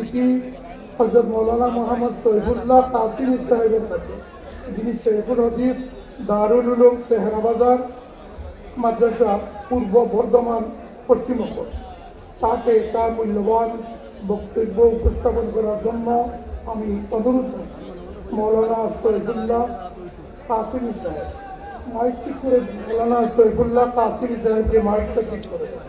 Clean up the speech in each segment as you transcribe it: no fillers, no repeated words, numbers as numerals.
চিঠি হযরত মাওলানা মোহাম্মদ সৈফুল্লাহ কাসিমি সাহেবের কাছে, যিনি শেখুল হাদিস দারুল উলুম সেহরাবাজার মাদ্রাসা, পূর্ব বর্ধমান, পশ্চিমবঙ্গ। তাকে তার মূল্যবান বক্তব্য উপস্থাপন করার জন্য আমি অনুরোধ করছি। মাওলানা সৈফুল্লাহ কাসিমি সাহেব, মাইক ঠিক করে দিন। মাওলানা সৈফুল্লাহ কাসিমি সাহেবকে মাইকটা ঠিক করে দিন।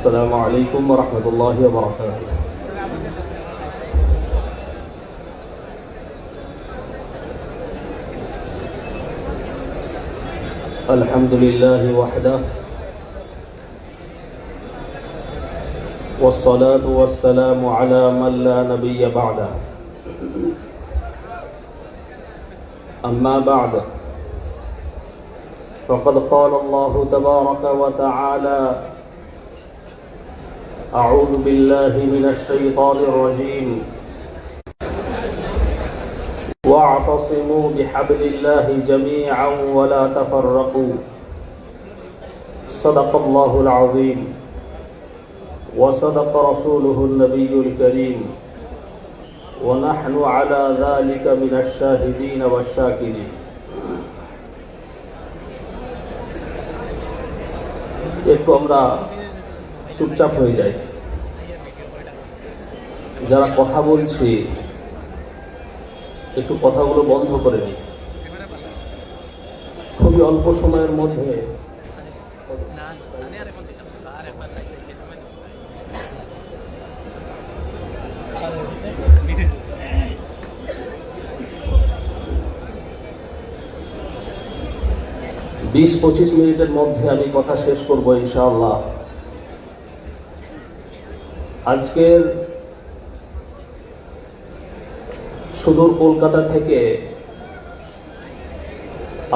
السلام عليكم ورحمة الله وبركاته. الحمد لله وحده والصلاة والسلام على من لا نبي بعده. أما بعد فقد قال الله تبارك وتعالى: أعوذ بالله من الشيطان الرجيم واعتصموا بحبل الله جميعا ولا تفرقوا صدق الله العظيم وصدق رسوله النبي الكريم ونحن على ذلك من الشاهدين والشاكرين. একটু আমরা চুপচাপ হয়ে যায়, যারা কথা বলছি একটু কথাগুলো বন্ধ করে নিই। খুবই অল্প সময়ের মধ্যে বিশ 25 মিনিটের মধ্যে আমি কথা শেষ করব ইনশাআল্লাহ। আজকের সুদূর কলকাতা থেকে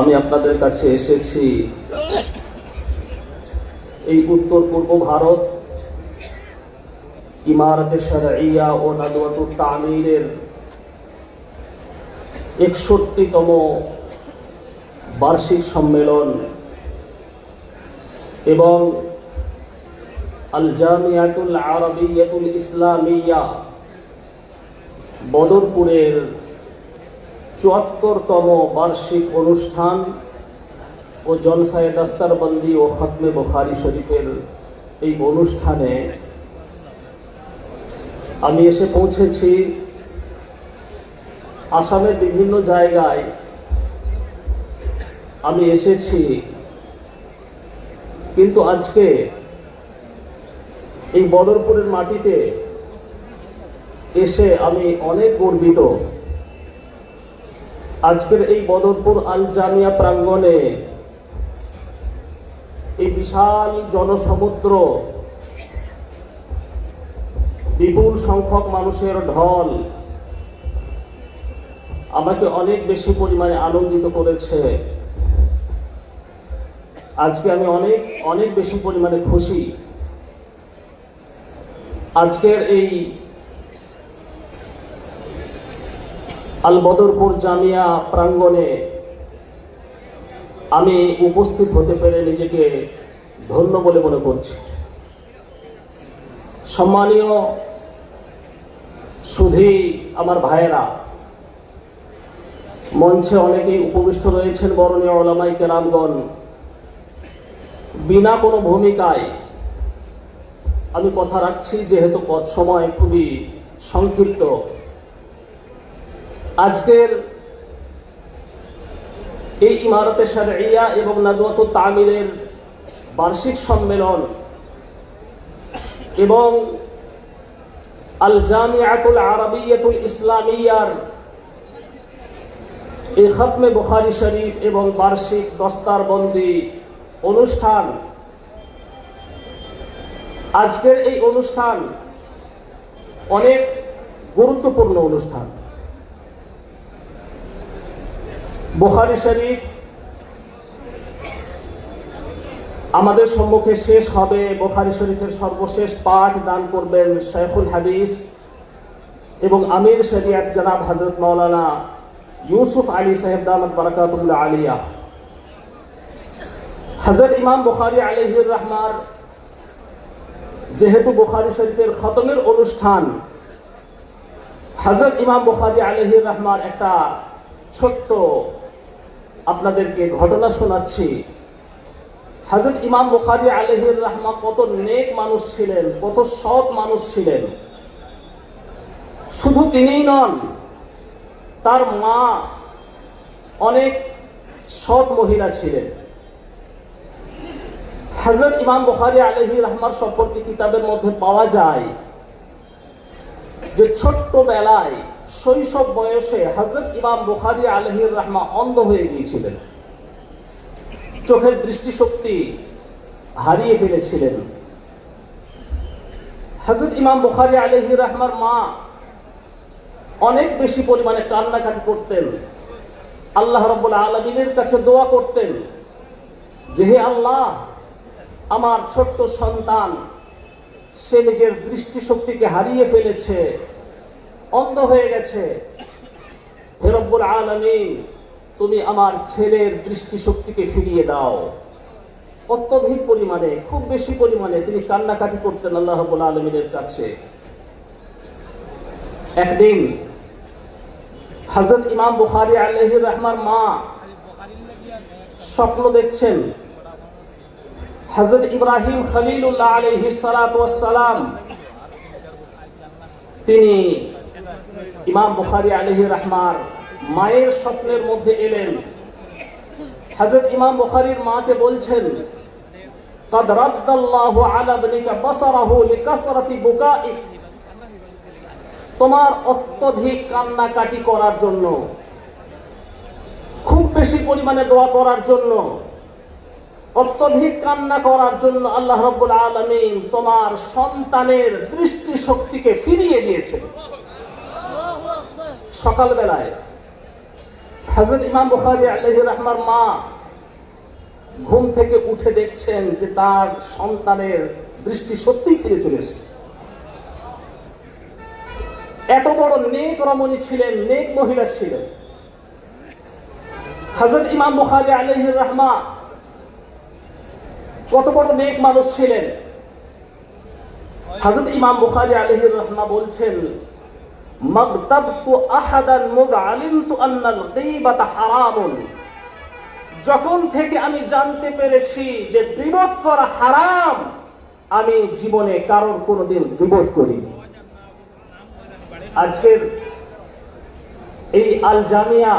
আমি আপনাদের কাছে এসেছি এই উত্তর পূর্ব ভারত ইমারতে শরঈয়া ও নাদওয়াতুত তামিরের 61তম বার্ষিক সম্মেলন এবং আল জামিয়াতুল আরাবিয়াতুল ইসলামিয়া বদরপুরের ৭৪তম বার্ষিক অনুষ্ঠান ও জলসায়ে দাস্তারবন্দি ও খতমে বুখারী শরীফের এই অনুষ্ঠানে আমি এসে পৌঁছেছি। আসামের বিভিন্ন জায়গায় আমি এসেছি, কিন্তু আজকে এই বদরপুরের মাটিতে এসে আমি অনেক গর্বিত। আজকের এই বদরপুর আল জামিয়া প্রাঙ্গণে এই বিশাল জনসমুদ্র, বিপুল সংখ্যক মানুষের ঢল আমাকে অনেক বেশি পরিমাণে আনন্দিত করেছে। আজকে আমি অনেক বেশি পরিমাণে খুশি। আজকের এই আল বদরপুর জামিয়া প্রাঙ্গণে আমি উপস্থিত হতে পেরে নিজেকে ধন্য বলে মনে করছি। সম্মানীয় সুধী আমার ভাইয়েরা, মঞ্চে অনেকেই উপবিষ্ট রয়েছেন, বরণীয় উলামায়ে কেরামগণ, বিনা কোনো ভূমিকায় আমি কথা রাখছি, যেহেতু সময় খুবই সংক্ষিপ্ত। আজকের এই ইমারতে শরঈয়া এবং নাদওয়াতুত তামিরের বার্ষিক সম্মেলন এবং আল জামিয়াতুল আরাবিয়াতুল ইসলামিয়ার এই খতমে বুখারী শরীফ এবং বার্ষিক দস্তারবন্দি অনুষ্ঠান, আজকের এই অনুষ্ঠান অনেক গুরুত্বপূর্ণ অনুষ্ঠান। বুখারী শরীফ আমাদের সম্মুখে শেষ হবে। বুখারী শরীফের সর্বশেষ পাঠ দান করবেন শাইখুল হাদিস এবং আমির শরিয়ত জনাব হযরত মাওলানা ইউসুফ আলী সাহেব দামাত বারাকাতুল্লাহ আলিয়া। হযরত ইমাম বুখারী আলাইহির রহমার যেহেতু বুখারী শরীফের খতমের অনুষ্ঠান, হযরত ইমাম বুখারী আলাইহির রহমার একটা ছোট্ট আপনাদেরকে ঘটনা শোনাচ্ছি। হযরত ইমাম বুখারী আলাইহির রহমা কত নেক মানুষ ছিলেন, কত সৎ মানুষ ছিলেন। শুধু তিনিই নন, তার মা অনেক সৎ মহিলা ছিলেন। হযরত ইমাম বুখারী আলাইহির রহমার সম্পর্কে কিতাবের মধ্যে পাওয়া যায় যে ছোট্ট বেলায় শৈশব বয়সে হযরত ইমাম বুখারী আলাইহির রহমা অন্ধ হয়ে গিয়েছিলেন, চোখের দৃষ্টিশক্তি হারিয়ে ফেলেছিলেন। হযরত ইমাম বুখারী আলাইহির রহমার মা অনেক বেশি পরিমাণে কান্নাকাটি করতেন, আল্লাহ রাব্বুল আলামিনের কাছে দোয়া করতেন যে হে আল্লাহ, আমার ছোট্ট সন্তান সে নিজের দৃষ্টিশক্তিকে হারিয়ে ফেলেছে, অন্ধ হয়ে গেছে। হে রব্বুল আলামিন, তুমি আমার ছেলের দৃষ্টিশক্তিকে ফিরিয়ে দাও। অত্যধিক পরিমাণে, খুব বেশি পরিমাণে তিনি কান্নাকাটি করতেন আল্লাহ রাব্বুল আলামিনের কাছে। একদিন হযরত ইমাম বুখারী আলাইহির রহমার মা স্বপ্ন দেখছেন হযরত ইব্রাহিম খলিলুল্লাহ আলাইহিস সালাতু ওয়াস সালাম তিনি ইমাম বুখারী আলাইহির রহমার মায়ের স্বপ্নের মধ্যে এলেন। হযরত ইমাম বুখারীর মাকে বলছেন, قد رد الله على ابنك بصره لكثرة بكائك, তোমার অত্যধিক কান্নাকাটি করার জন্য, খুব বেশি পরিমাণে দোয়া করার জন্য, অত্যধিক কান্না করার জন্য আল্লাহ রাব্বুল আলামিন তোমার সন্তানের দৃষ্টি শক্তিকে ফিরিয়ে দিয়েছেন। সকালবেলায় হযরত ইমাম বুখারী আলাইহির রহমার মা ঘুম থেকে উঠে দেখছেন যে তার সন্তানের দৃষ্টি সত্যিই ফিরে চলে এসেছে। এত বড় নেক রমণী ছিলেন, নেক মহিলা ছিলেন। হযরত ইমাম বুখারী আলাইহির রহমা কত বড় নেক মানুষ ছিলেন। হযরত ইমাম বুখারী আলাইহির রহমা বলছেন, মাগতাবতু আহাদান মুগ আলিমতু আন্নাল গীবাতা হারামুন, যখন থেকে আমি জানতে পেরেছি যে গীবত করা হারাম, আমি জীবনে কারোর কোনোদিন গীবত করিনি। আজকের এই আল জামিয়া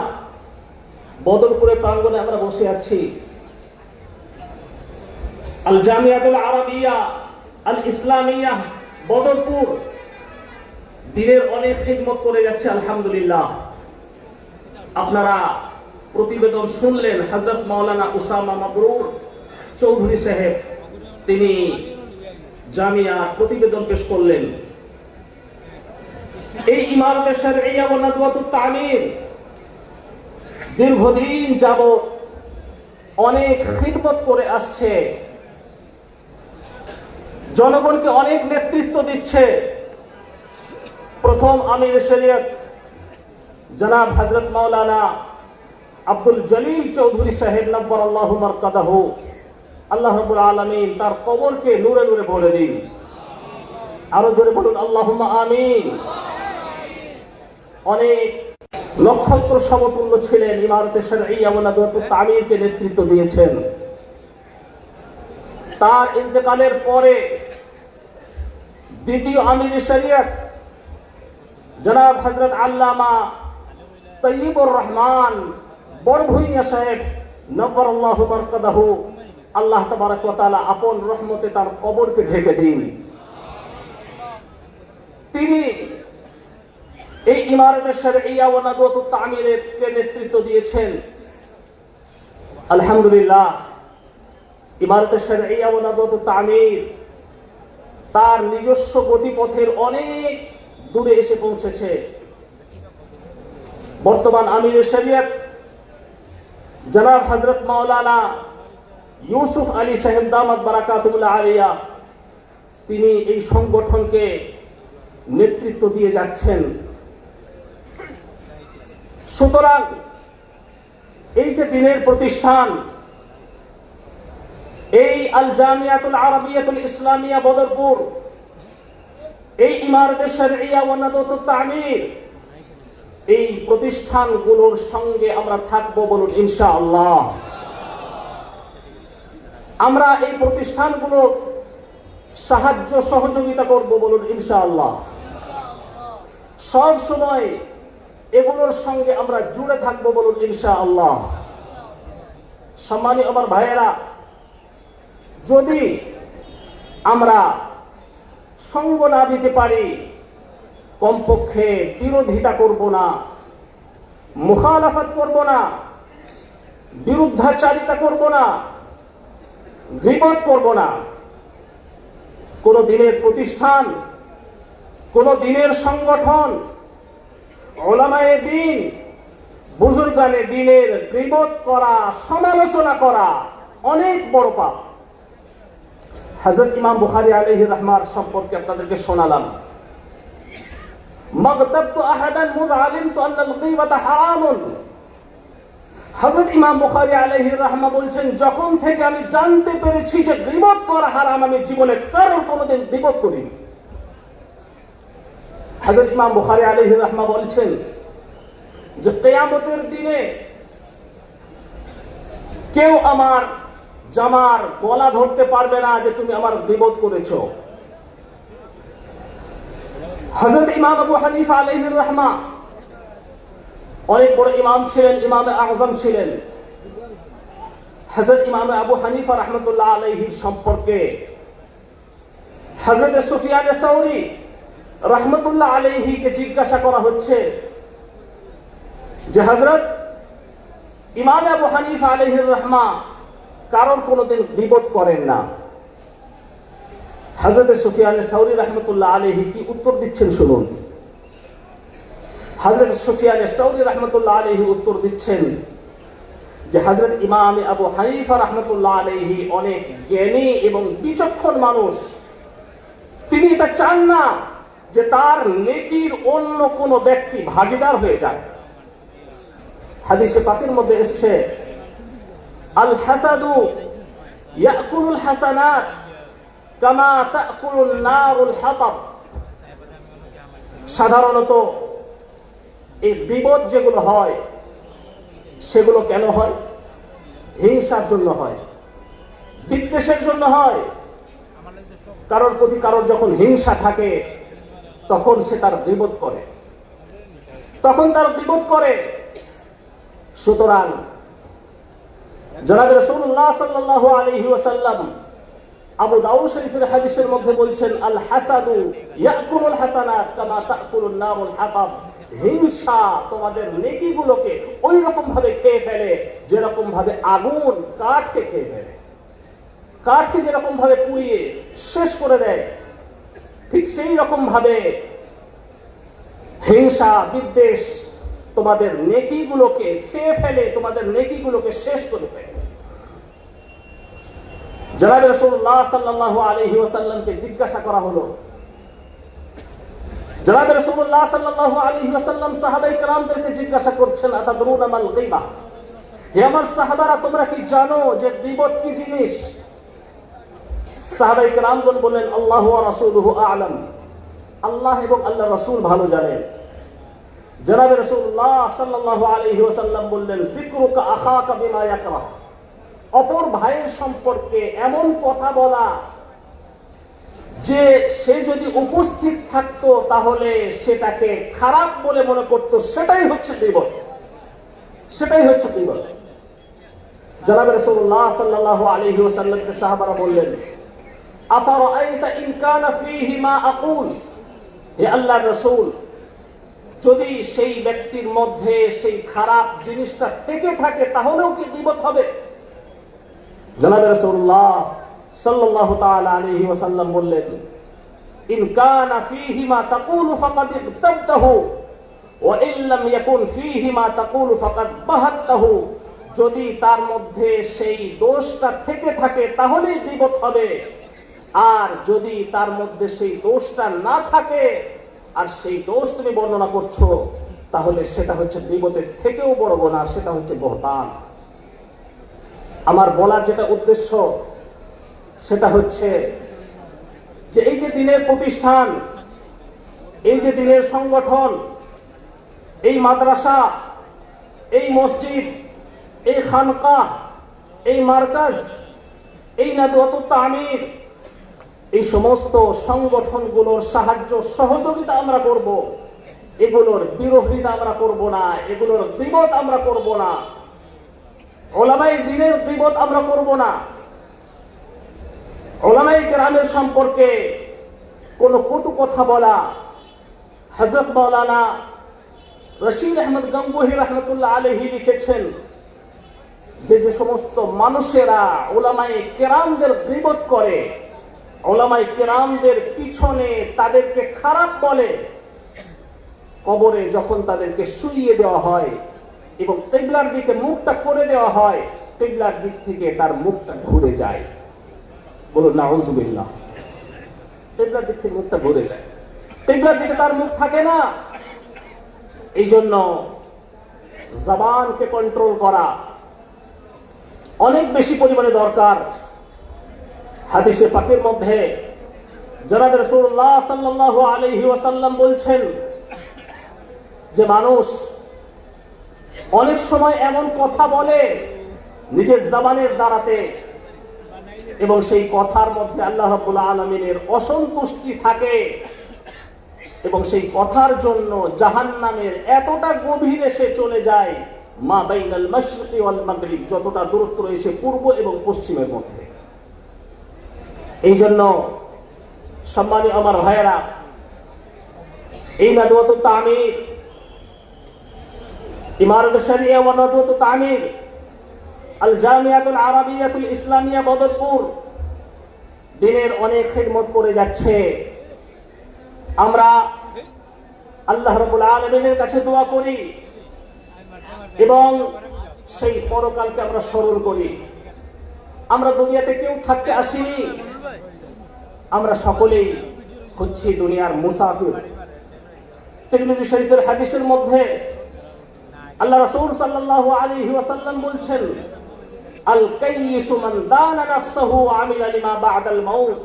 বদরপুরের প্রাঙ্গণে আমরা বসে আছি। আল জামিয়াতুল আরাবিয়া আল ইসলামিয়া বদরপুর দিনের অনেক খিদমত করে যাচ্ছে আলহামদুলিল্লাহ। আপনারা প্রতিবেদন শুনলেন, হযরত মাওলানা উসামা মাবরুর চৌধুরী সাহেব তিনি জামিয়া প্রতিবেদন পেশ করলেন। এই ইমারতে শরঈয়া ওয়া নাদওয়াতুত তালিম দীর্ঘদিন যাবত অনেক খিদমত করে আসছে, জনগণকে অনেক নেতৃত্ব দিচ্ছে। প্রথম আমির শরীয়ত জনাব হযরত মাওলানা আব্দুল জলিল চৌধুরী সাহেব নব্বরাল্লাহু মারকাদাহু, আল্লাহ রাব্বুল আলামিন তার কবরকে নূরে নূরে ভরে দিন। আরো জোরে বলুন আল্লাহুম্মা আমিন। অনেক নক্ষত্র সমতুল্য ছিলেন, ইমারতে শরঈয়া ওয়া নাদওয়াতুত তামিরকে নেতৃত্ব দিয়েছেন। তার ইন্তেকালের পরে দ্বিতীয় আমির শরীয়ত জনাব হযরত আল্লামা তয়্যিবুর রহমান বড়ভূঁইয়া সাহেব নব্বরাল্লাহু মারকাদাহু, আল্লাহ তাবারক ওয়া তাআলা আপন রহমতে তার কবরকে ঢেকে দিন। তিনি এই ইমারতে শরঈয়া ওয়া নাদওয়াতুত তামিরের নেতৃত্ব দিয়েছেন। আলহামদুলিল্লাহ, ইমারতে শরঈয়া ওয়া নাদওয়াতুত তামির তার নিজস্ব গতিপথের অনেক দূরে এসে পৌঁছেছে। বর্তমান আমিরে শরিয়ত জনাব হযরত মাওলানা ইউসুফ আলী সাহেব দামাত বারাকাতুল্লাহ আলাইয়া তিনি এই সংগঠনকে নেতৃত্ব দিয়ে যাচ্ছেন। সুতরাং এই যে দিনের প্রতিষ্ঠান, এই আল জামিয়াতুল আরাবিয়াতুল ইসলামিয়া বদরপুর, এই ইমারতে শরঈয়া ওয়া নাদওয়াতুত তামির, এই প্রতিষ্ঠানগুলোর সঙ্গে আমরা থাকবো, বলুন ইনশাআল্লাহ। আমরা এই প্রতিষ্ঠানগুলোর সাহায্য সহযোগিতা করব, বলুন ইনশাআল্লাহ। সব সময় এগুলোর সঙ্গে আমরা জুড়ে থাকবো, বলুন ইনশাআল্লাহ। সম্মানিত আমার ভাইয়েরা, যদি আমরা সঙ্গ না দিতে পারি, কমপক্ষে বিরোধিতা করব না, মুখালাফাত করব না, বিরুদ্ধাচারিতা করব না, গীবত করব না, কোন দিনের প্রতিষ্ঠান, কোন দিনের সংগঠন, উলামায়ে দ্বীন, বুজুর্গানে দ্বীনের গীবত করা, সমালোচনা করা অনেক বড় পাপ। হযরত ইমাম বুখারী আলাইহির রাহমার সম্পর্কে আপনাদেরকে শোনালাম। মাগতাবতু আহাদান মুয আলিমতু আন্নাল গীবাতা হারামুন। হযরত ইমাম বুখারী আলাইহির রাহমা বলছেন, যখন থেকে আমি জানতে পেরেছি যে গীবত করা হারাম, আমি জীবনে কারোর কোনোদিন গীবত করিনি। হযরত ইমাম বুখারী আলাইহির রাহমা বলছেন যে কিয়ামতের দিনে কেউ আমার জামার গলা ধরতে পারবে না যে তুমি আমার গীবত করেছো। হযরত ইমাম আবু হানিফা আলাইহির রাহমা অনেক বড় ইমাম ছিলেন, ইমামে আযম ছিলেন। হযরত ইমাম আবু হানিফা রাহমাতুল্লাহ আলাইহির সম্পর্কে হযরত সুফিয়ান সাউরি রাহমাতুল্লাহ আলাইহিকে জিজ্ঞাসা করা হচ্ছে যে হযরত ইমাম আবু হানিফা আলাইহির রাহমা কারোর কোনোদিন গীবত করেন না। হযরত সুফিয়ান সাউরি রাহমাতুল্লাহ আলাইহি কি উত্তর দিচ্ছেন শুনুন। হযরত সুফিয়ান সাউরি রাহমাতুল্লাহ আলাইহি উত্তর দিচ্ছেন যে হযরত ইমাম আবু হানিফা রাহমাতুল্লাহ আলাইহি অনেক জ্ঞানী এবং বিচক্ষণ মানুষ। তিনি এটা চান না যে তার নেকির অন্য কোন ব্যক্তি ভাগীদার হয়ে যায়। হাদিসে পাকের মধ্যে এসেছে, আল হাসাদু ইয়াকুলুল হাসানাত কামা তাকুলুন নারুল হাতাব। সাধারণত এই বিপদ যেগুলো হয় সেগুলো কেন হয়? হিংসার জন্য হয়, বিদ্বেষের জন্য হয়। কারোর প্রতি কারোর যখন হিংসা থাকে তখন সে তার গীবত করে, তখন তার গীবত করে। সুতরাং জনাবে রাসূলুল্লাহ সাল্লাল্লাহু আলাইহি ওয়াসাল্লাম আবু দাউদ শরীফের হাদিসের মধ্যে বলছেন, আল হাসাদু ইয়াকুলুল হাসানাত কামা তাকুলুন নারুল হাতাব। হিংসা তোমাদের নেকিগুলোকে ওই রকম ভাবে খেয়ে ফেলে যেরকম ভাবে আগুন কাঠকে খেয়ে ফেলে। কাঠকে যেরকম ভাবে পুড়িয়ে শেষ করে দেয়, ঠিক সেই রকম ভাবে হিংসা বিদ্বেষ তোমাদের নেকিগুলোকে খেয়ে ফেলে, তোমাদের নেকিগুলোকে শেষ করে ফেলে। জনাবে রাসূলুল্লাহ সাল্লাল্লাহু আলাইহি ওয়াসাল্লামকে জিজ্ঞাসা করা হলো, জনাবে রাসূলুল্লাহ সাল্লাল্লাহু আলাইহি ওয়াসাল্লাম সাহাবায়ে কেরামদেরকে জিজ্ঞাসা করছেন, আতাদরুনা মাল গীবা, হে আমার সাহাবারা তোমরা কি জানো যে গীবত কি জিনিস? সাহাবায়ে কেরামগণ বললেন, আল্লাহু ওয়া রাসূলুহু আ'লাম, আল্লাহ এবং আল্লাহর রাসূল ভালো জানেন। জনাবে রাসূলুল্লাহ সাল্লাল্লাহু আলাইহি ওয়াসাল্লাম বললেন, যিকরুকা আখাকা বিমা ইয়াকরাহ, অপর ভাইয়ের সম্পর্কে এমন কথা বলা যে সে যদি উপস্থিত থাকতো তাহলে সেটাকে খারাপ বলে মনে করতো, সেটাই হচ্ছে গীবত, সেটাই হচ্ছে গীবত। জনাবে রাসূলুল্লাহ সাল্লাল্লাহু আলাইহি ওয়াসাল্লামকে সাহাবারা বললেন, আফারাআইতা ইন কানা ফীহি মা আকুল, হে আল্লাহর রাসূল যদি সেই ব্যক্তির মধ্যে সেই খারাপ জিনিসটা থেকে থাকে তাহলেও কি গীবত হবে? জনাবে রাসূলুল্লাহ সাল্লাল্লাহু তাআলা আলাইহি ওয়াসাল্লাম বললেন, ইন কানা ফীহি মা তাকুলু ফাকাদ ইবতাবতাহু ওয়া ইন লাম ইয়াকুন ফীহি মা তাকুলু ফাকাদ বাহাত্তাহু। যদি তার মধ্যে সেই দোষটা থেকে থাকে তাহলেই গীবত হবে, আর যদি তার মধ্যে সেই দোষটা না থাকে আর সেই দোষ তুমি বর্ণনা করছো, তাহলে সেটা হচ্ছে গীবতের থেকেও বড় গুনাহ, সেটা হচ্ছে বহতান। আমার বলার যেটা উদ্দেশ্য সেটা হচ্ছে যে এই যে দিনের প্রতিষ্ঠান, এই যে দিনের সংগঠন, এই মাদ্রাসা, এই মসজিদ, এই খানকাহ, এই মার্কাজ, এই নাদওয়াতুত তামির, এই সমস্ত সংগঠনগুলোর সাহায্য সহযোগিতা আমরা করব, এগুলোর বিরোধিতা আমরা করব না, এগুলোর গীবত আমরা করব না, উলামায়ে দ্বীনের গীবত আমরা করব না, উলামায়ে কেরামের সম্পর্কে কোন কটু কথা বলা। হযরত মাওলানা রশিদ আহমদ গঙ্গোহী রাহমাতুল্লাহ আলাইহি লিখেছেন যে যে সমস্ত মানুষেরা উলামায়ে কেরামদের গীবত করে, উলামায়ে কেরামদের পিছনে তাদেরকে খারাপ বলে, কবরে যখন তাদেরকে শুইয়ে দেওয়া হয় এবং কিবলার দিকে মুখটা করে দেওয়া হয়, কিবলার দিক থেকে তার মুখটা ঘুরে যায়। বলুন নাউযুবিল্লাহ। কিবলার দিক থেকে মুখটা ঘুরে যায়, কিবলার দিকে তার মুখ থাকে না। এই জন্য জবানকে কন্ট্রোল করা অনেক বেশি পরিমাণে দরকার। হাদিসে পাকের মধ্যে জনাবে রাসূলুল্লাহ সাল্লাল্লাহু আলাইহি ওয়াসাল্লাম বলছেন যে মানুষ অনেক সময় এমন কথা বলে নিজের জবানের দ্বারাতে, এবং সেই কথার মধ্যে আল্লাহ রাব্বুল আলামিনের অসন্তুষ্টি থাকে, এবং সেই কথার জন্য জাহান্নামের এতটা গভীরে সে চলে যায়, মা বাইনাল মাশরিকি ওয়াল মাগরিব, যতটা দূরত্ব রয়েছে পূর্ব এবং পশ্চিমের মধ্যে। এই জন্য সম্মানিত আমার ভাইয়েরা, এই নাদওয়াতুত তামির, ইমারত শরিয়া ওয়া নাদওয়াতুত তামির, আল জামিয়াতুল আরাবিয়াতুল ইসলামিয়া বদরপুর দিনের অনেক খিদমত করে যাচ্ছে। আমরা আল্লাহ রাব্বুল আলামিনের কাছে দোয়া করি এবং সেই পরকালকে আমরা স্মরণ করি। আমরা দুনিয়াতে কেউ থাকতে আসিনি, আমরা সকলেই হচ্ছি দুনিয়ার মুসাফির। তিরমিজি শরীফের হাদিসের মধ্যে আল্লাহ রাসূল সাল্লাল্লাহু আলাইহি ওয়াসাল্লাম বলছেন, আল কাইয়িসু মান দানা নাফসাহু ওয়া আমিলা লিমা বা'দাল মাউত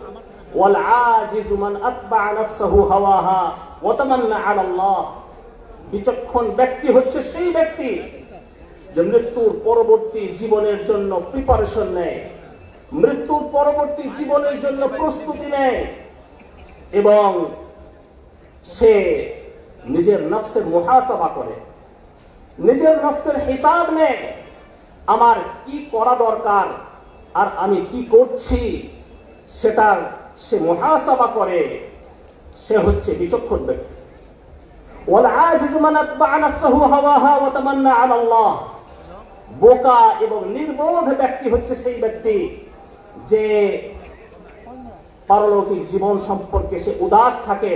ওয়াল আজিজু মান আতবা'a নাফসাহু হাওয়াহা ওয়া তামান্না আলা আল্লাহ। বিচক্ষণ ব্যক্তি হচ্ছে সেই ব্যক্তি যে মৃত্যুর পরবর্তী জীবনের জন্য প্রিপারেশন নেয়, মৃত্যুর পরবর্তী জীবনের জন্য প্রস্তুতি নেয়, এবং সে নিজের নফসের মুহাসাবা করে, নিজের নফসের হিসাব নেয়, আমার কি করা দরকার আর আমি কি করছি সেটার সে মুহাসাবা করে। সে হচ্ছে বিচক্ষণ ব্যক্তি। ওয়াল আজিজু মান আতবা'a নাফসাহু হাওয়াহা ওয়া তামান্না আলা আল্লাহ। বোকা এবং নির্বোধ ব্যক্তি হচ্ছে সেই ব্যক্তি যে পারলৌকিক জীবন সম্পর্কে সে উদাস থাকে,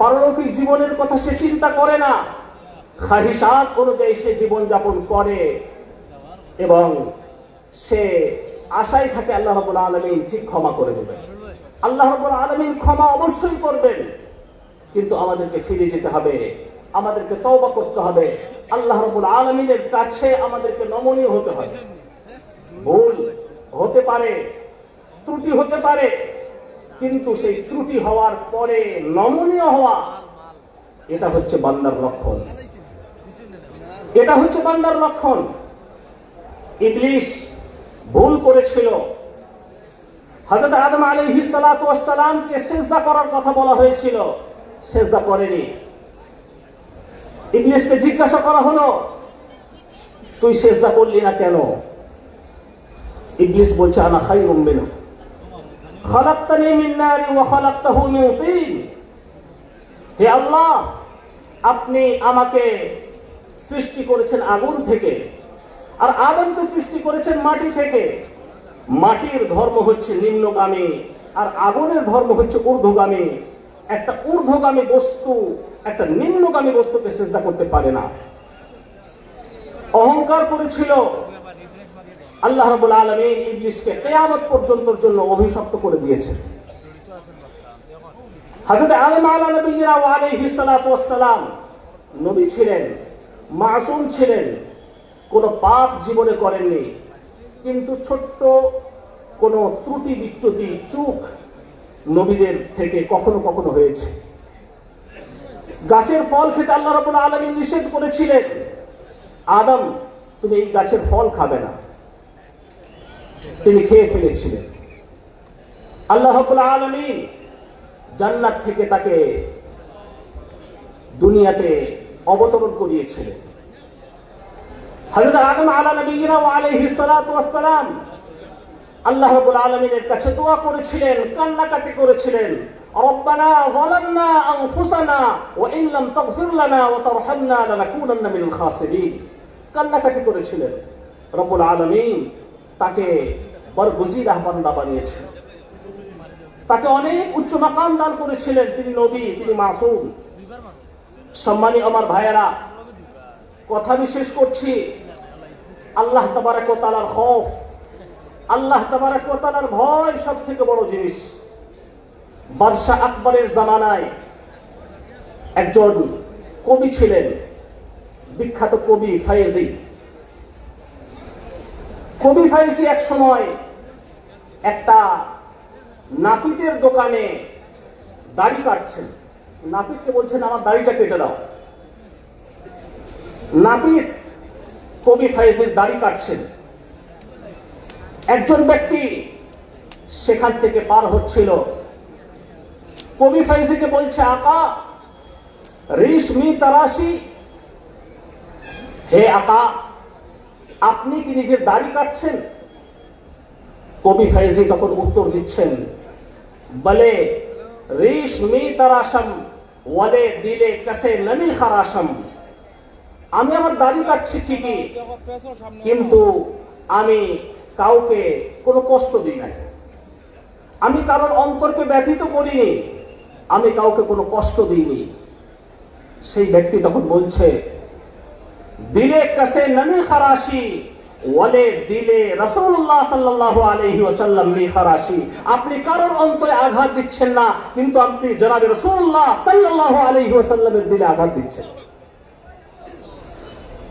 পারলৌকিক জীবনের কথা সে চিন্তা করে না, খাহিসাত অনুযায়ী সে জীবন যাপন করে, এবং সে আশায় থাকে আল্লাহ রাব্বুল আলামিন ঠিক ক্ষমা করে দেবেন। আল্লাহ রাব্বুল আলামিন ক্ষমা অবশ্যই করবেন, কিন্তু আমাদেরকে ফিরে যেতে হবে, আমাদেরকে তওবা করতে হবে, আল্লাহ রাব্বুল আলামিনের কাছে আমাদেরকে নমনীয় হতে হবে। ভুল হতে পারে, ত্রুটি হতে পারে, কিন্তু সেই ত্রুটি হওয়ার পরে নমনীয় হওয়া, এটা হচ্ছে বান্দার লক্ষণ, এটা হচ্ছে বান্দার লক্ষণ। ইবলিস ভুল করেছিল, হযরত আদম আলাইহিস সালাতু ওয়াস সালামকে সিজদা করার কথা বলা হয়েছিল, সিজদা করেনি। ইবলিসকে জিজ্ঞাসা করা হলো, তুই সিজদা করলি না কেন? ইবলিস বলছে, আনা খায়রুম মিনহু খালাকতানি মিন নারি ওয়া খালাকতাহু মিন তিন। হে আল্লাহ, আপনি আমাকে সৃষ্টি করেছেন আগুন থেকে, আর আদমকে সৃষ্টি করেছেন মাটি থেকে। মাটির ধর্ম হচ্ছে নিম্নগামী, আর আগুনের ধর্ম হচ্ছে ঊর্ধ্বগামী। একটা ঊর্ধ্বগামী বস্তু একটা নিম্নগামী বস্তুকে সিজদা করতে পারে না। অহংকার করেছিল। আল্লাহ রাব্বুল আলামিন ইবলিসকে কিয়ামত পর্যন্তর জন্য অভিশপ্ত করে দিয়েছেন। হযরত আদম আলাইহিস সালাতু ওয়াস সালাম নবী ছিলেন, মাসুম ছিলেন, কোন পাপ জীবনে করেননি, কিন্তু ছোট্ট কোন ত্রুটি বিচ্যুতি চুক নবীদের থেকে কখনো কখনো হয়েছে। গাছের ফল খেতে আল্লাহ রাব্বুল আলামিন নিষেধ করেছিলেন, আদম তুমি এই গাছের ফল খাবে না, তিনি খেয়ে ফেলেছিলেন। আল্লাহ রাব্বুল আলামিন জান্নাত থেকে তাকে দুনিয়াতে অবতরণ করিয়েছিলেন। হযরত আদম আলাইহিস সালাতু ওয়াস সালাম আল্লাহ রাব্বুল আলামিনের কাছে দোয়া করেছিলেন, কান্নাকাটি করেছিলেন, রব্বানা যালামনা আনফুসানা ওয়া ইন লাম তাগফির লানা ওয়া তারহামনা লানাকুনান্না মিনাল খাসিরিন। কান্নাকাটি করেছিলেন। রব্বুল আলামিন তাকে বরগুজিরা বান্দা বানিয়েছেন, তাকে অনেক উচ্চ মাকাম দান করেছিলেন। তিনি নবী, তিনি মাসুম। সম্মানী আমার ভাইয়েরা, কথা আমি শেষ করছি। আল্লাহ তাবারক ওয়া তাআলার খৌফ, আল্লাহ তাবারক ওয়া তাআলার ভয় সব থেকে বড় জিনিস। বাদশাহ আকবরের জামানায় একজন কবি ছিলেন, বিখ্যাত কবি ফায়েজি। কবি ফায়েজি এক সময় একটা নাপিতের দোকানে দাড়ি কাটছেন। নাপিতকে বলছেন আমার দাড়িটা কেটে দাও। নাপিত কবি ফায়েজির দাড়ি কাটছেন। একজন ব্যক্তি সেখান থেকে পার হচ্ছিল, কবি ফায়েজিকে বলছে আকা রেশমি তারাশি, হে আকা আপনি কি নিজের দাড়ি কাটছেন? কবি ফায়েজি তখন উত্তর দিচ্ছেন, বলে রেশমি তারাশম ওয়ালে দিলে কাসে নমি খারাশম। আমি আমার দাড়ি কাটছি ঠিকই, কিন্তু আমি কাউকে কোনো কষ্ট দিই নাই, আমি কারোর অন্তরকে ব্যথিত করিনি, আমি কাউকে কোনো কষ্ট দিইনি। সেই ব্যক্তি তখন বলছে দিলে কাসে নমি খারাশি ওয়ালে দিলে রাসূলুল্লাহ সাল্লাল্লাহু আলাইহি ওয়াসাল্লাম লি খারাশি। আপনি কারোর অন্তরে আঘাত দিচ্ছেন না, কিন্তু আপনি জনাবে রাসূলুল্লাহ সাল্লাল্লাহু আলাইহি ওয়াসাল্লামের দিলে আঘাত দিচ্ছেন।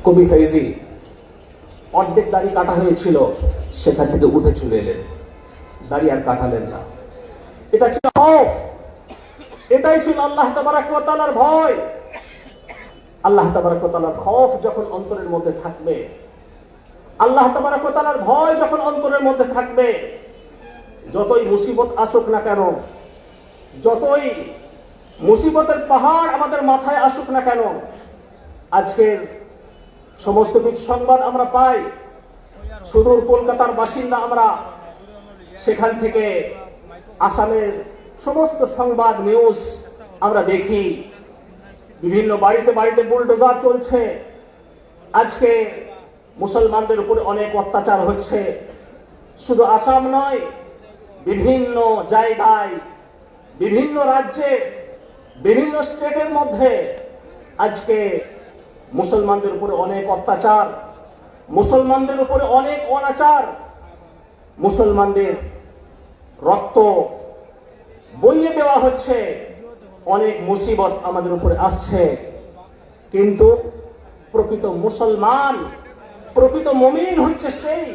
কবি ফায়েজি অর্ধেক দাড়ি কাটা হয়েছিল, সেখান থেকে উঠে চলে এলেন, দাড়ি আর কাটালেন না। এটা ছিল খৌফ, এটাই ছিল আল্লাহ তাবারক ওয়া তাআলার ভয়। আল্লাহ তাবারক ওয়া তাআলার খৌফ যখন অন্তরের মধ্যে থাকবে, আল্লাহ তাবারক ওয়া তাআলার ভয় যখন অন্তরের মধ্যে থাকবে, যতই মুসিবত আসুক না কেন, যতই মুসিবতের পাহাড় আমাদের মাথায় আসুক না কেন, আজকের সমস্ত কিছু সংবাদ আমরা পাই, সুদূর কলকাতার বাসিন্দা আমরা, সেখান থেকে আসামের সমস্ত সংবাদ নিউজ আমরা দেখি, বিভিন্ন বাড়িতে বাড়িতে বুলডোজার চলছে। আজকে মুসলমানদের উপরে অনেক অত্যাচার হচ্ছে। শুধু আসাম নয়, বিভিন্ন জায়গায়, বিভিন্ন রাজ্যে, বিভিন্ন স্টেটের মধ্যে আজকে মুসলমানদের উপরে অনেক অত্যাচার, মুসলমানদের উপরে অনেক অনাচার, মুসলমানদের রক্ত বইয়ে দেওয়া হচ্ছে, অনেক মুসিবত আমাদের উপরে আসছে। কিন্তু প্রকৃত মুসলমান, প্রকৃত মুমিন হচ্ছে সেই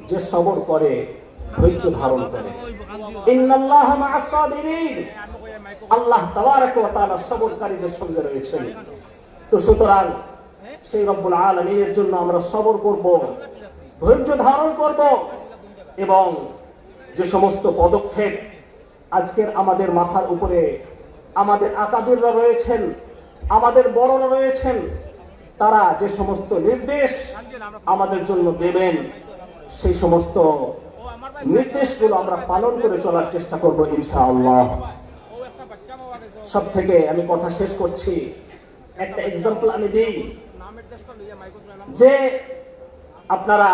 যে সবর করে, ধৈর্য ধারণ করে। ইন্নাল্লাহা মা'আস সাবিরিন, আল্লাহ তাবারক ওয়া তাআলা সবরকারীদের সঙ্গে রয়েছেন। তো সুতরাং সেই রব্বুল আলামিনের জন্য আমরা সবর করব, ধৈর্য ধারণ করব, এবং যে সমস্ত পদক্ষেপ আজকের আমাদের মাথার উপরে আমাদের আকাবিররা রয়েছেন, আমাদের বড়রা রয়েছেন, তারা যে সমস্ত নির্দেশ আমাদের জন্য দেবেন, সেই সমস্ত নির্দেশগুলো আমরা পালন করে চলার চেষ্টা করব ইনশাআল্লাহ। সব থেকে আমি কথা শেষ করছি, একটা এক্সাম্পল আমি দিই যে আপনারা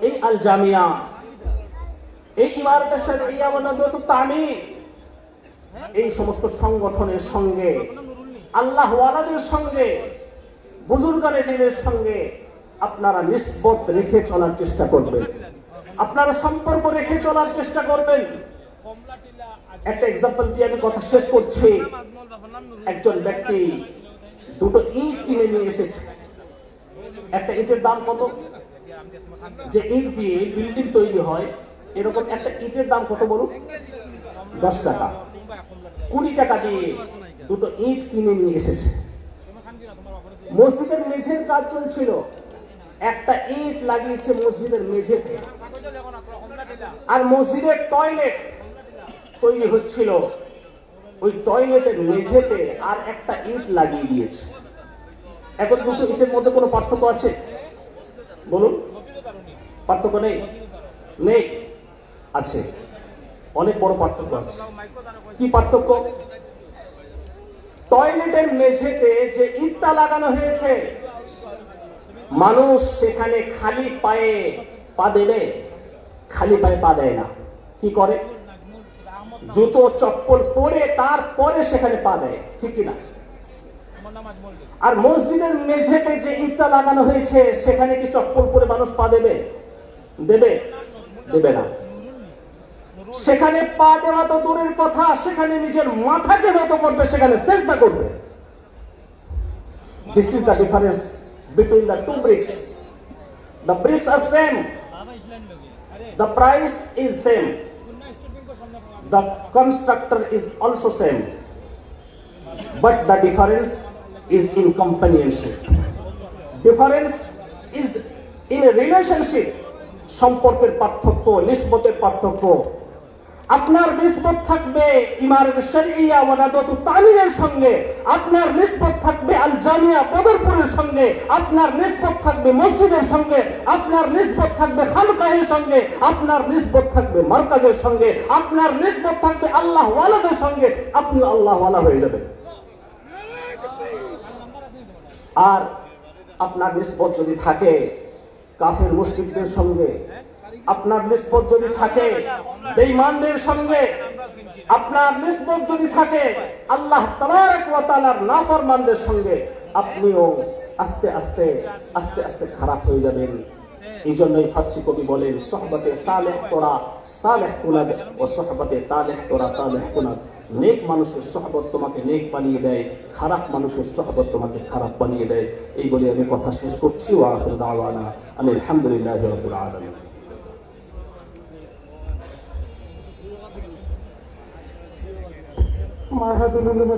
এই আল জামিয়া, এই ইমারত শরঈয়া ওয়া নাদওয়াতুত তামির, এই সমস্ত সংগঠনের সঙ্গে, আল্লাহ ওয়ালাদের সঙ্গে, বুজুর্গানে দ্বীনের সঙ্গে আপনারা নিসবত রেখে চলার চেষ্টা করবেন, আপনারা সম্পর্ক রেখে চলার চেষ্টা করবেন। একটা এক্সাম্পল দিয়ে আমি কথা শেষ করছি। একজন ব্যক্তি দুটো ইট কিনে নিয়ে এসেছে। একটা ইটের দাম কত? যে ইট দিয়ে বিল্ডিং তৈরি হয়, এরকম একটা ইটের দাম কত বলুন? 10 টাকা। 20 টাকা দিয়ে দুটো ইট কিনে নিয়ে এসেছে। মসজিদের মেঝের কাজ চলছিল, একটা ইট লাগিয়েছে মসজিদের মেঝেতে, আর মসজিদের টয়লেট তৈরি হচ্ছিল, ওই টয়লেটের মেঝেতে আর একটা ইট লাগিয়ে দিয়েছে। এখন দুটো ইটের মধ্যে কোনো পার্থক্য আছে বলুন? পার্থক্য নেই? নেই? আছে, অনেক বড় পার্থক্য আছে। কি পার্থক্য? টয়লেটের মেঝেতে যে ইটটা লাগানো হয়েছে, মানুষ সেখানে খালি পায়ে পা দেবে? খালি পায়ে পা দেয় না। কি করে? জুতো চপ্পল পরে তারপরে সেখানে পা দেয়, ঠিক কিনা? আর মসজিদের মেঝেতে যে ইটটা লাগানো হয়েছে, সেখানে কি চপ্পল পরে মানুষ পা দেবে? দেবে? দেবে না। সেখানে পা দেওয়া তো দূরের কথা, সেখানে নিজের মাথাকে নত করবে, সেখানে সেজদা করবে। This is the difference between the two bricks. The bricks are same. The price is same. The constructor is also same. But the difference is in companionship. Difference is in a relationship. সম্পর্কের পার্থক্য, নিসবতের পার্থক্য। আপনার নিসবত থাকবে ইমারত শরঈয়া ওয়া নাদওয়াতুত তামিরের সঙ্গে, আপনার নিসবত থাকবে আল জামিয়া বদরপুরের সঙ্গে, আপনার নিসবত থাকবে মসজিদের সঙ্গে, আপনার নিসবত থাকবে খানকাহের সঙ্গে, আপনার নিসবত থাকবে মারকাজের সঙ্গে, আপনার নিসবত থাকবে আল্লাহ ওয়ালাদের সঙ্গে। আপনি আল্লাহ ওয়ালা হয়ে যাবেন। আর আপনার নিসবত যদি থাকে কাফের মুশরিকদের সঙ্গে, আপনার নিসবত যদি থাকে বেঈমানদের সঙ্গে, আপনার নিসবত যদি থাকে আল্লাহ তাবারক ওয়া তাআলার নাফরমানদের সঙ্গে, আপনিও আস্তে আস্তে আস্তে আস্তে খারাপ হয়ে যাবেন। এই জন্যই ফার্সি কবি বলেন, সোহবতে সালেহ তোরা সালেহ কুনাদ ও সোহবতে তালেহ তোরা তালেহ কুনাদ। নেক মানুষের সোহবত তোমাকে নেক বানিয়ে দেয়, খারাপ মানুষের সোহবত তোমাকে খারাপ বানিয়ে দেয়। এই বলে আমি কথা শেষ করছি। ওয়া আখিরু দাওয়ানা আলহামদুলিল্লাহি রাব্বিল আলামিন। মাহাদুল উলুম